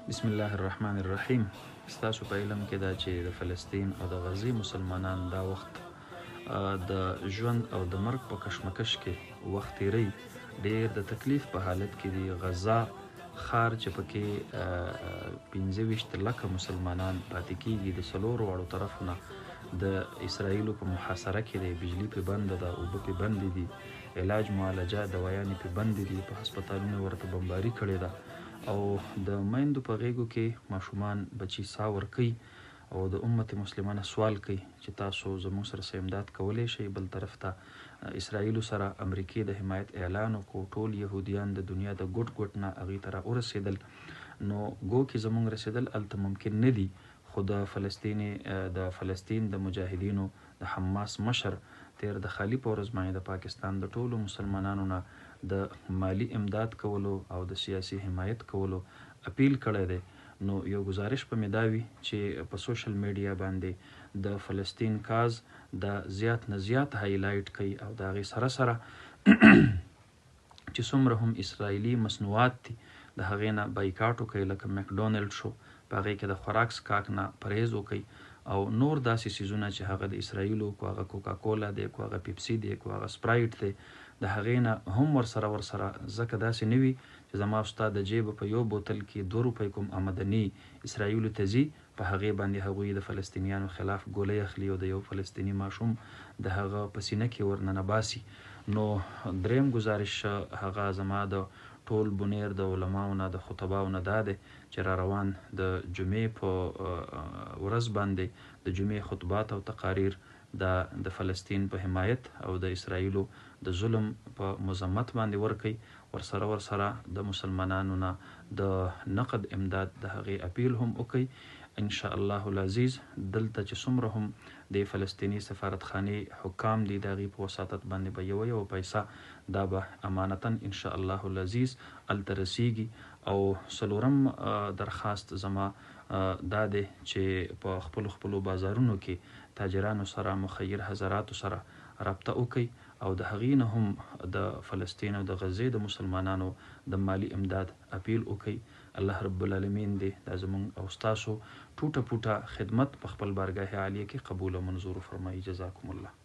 بسم الله الرحمن الرحیم. ستاسو په علم کې دا چې د فلسطین او د غزې مسلمانان دا وخت د ژوند او د مرګ په کشمکش کې وخت تیری ډیر د تکلیف په حالت کې دی. غزا ښار چې پکې 25 لکه مسلمانان پاتې کیږي د څلورو واړو طرفونه د اسرائیلو په محاصره کې دی. بجلی په بند ده، اوبه په بند دي، علاج معالجه دوايانې په بند دي، په هسپتالونو ورته بمباري کړې ده او د میندو په غیږو کې ماشومان بچي ساه ورکوي او د امت مسلمانه سوال کوي چې تاسو زموږ سره امداد کولی شئ. بل طرف ته اسرائیلو سره امریکې د حمایت اعلان وکړو. ټول یهودیان د دنیا د ګوټ ګوټ نه هغې ته راورسېدل. نو ګو کې زموږ رسېدل هلته ممکن نه دي، خو د فلسطین د مجاهدینو د حماس مشر تیر د خالی په ورځ باندې د پاکستان د ټولو مسلمانانو نه د مالی امداد کولو او د سیاسي حمایت کولو اپیل کړی دی. نو یو گزارش په مداوي چې په سوشل میډیا باندې د فلسطین کاز د زیات نه زیات هایلایټ کوي او د هغې سره سره چې څومره هم اسرائیلي مصنوعات دي د هغې نه بایکاټ وکړي، لکه مکډونلډ شو په هغې کې د خوراک سکاک نه پرهیز وکړي او نور داسې څیزونه چې هغه د اسرائیلو کو هغه کوکاکولا دی، کو هغه پیپسي دی، کو هغه سپرایټ دی، د هغې نه هم ورسره ځکه داسې نه وي چې زما او ستا د جیب په یو بوتل کې 2 روپۍ کوم آمدني اسرائیلو ته ځي، په هغې باندې هغوی د فلسطینیانو خلاف ګولۍ اخلي او د یو فلسطیني ماشوم د هغه په سینه کې ورننه باسي. نو دریم گزارش هغه زما د ټول بنیر د علماو نه د خطباو نه دا دی چې را روان د جمعې په ورځ باندې د جمعې خطبات او تقاریر د فلسطین په حمایت او د اسرائیلو د ظلم په مذمت باندې ورکوي. ورسره د مسلمانانو نه د نقد امداد د هغې اپیل هم وکوي. ان شاء الله العزیز دلته چې څومره هم د فلسطیني سفارتخانې حکام دي د هغې په وساطت باندې به یو پیسه دا به امانتا ان شاء الله العزیز هلته رسیږي. او څلورم درخواست زما دا دی چې په خپلو بازارونو کې تاجرانو سره مخیر حضراتو سره رابطه وکړي او د هغې نه هم د فلسطین او د غزې د مسلمانانو د مالی امداد اپیل وکړي. الله رب العالمین دی دا زموږ او ستاسو ټوټه پوټه خدمت په خپل بارګاه عالیه کې قبول او منظور فرمایي. جزاکم الله.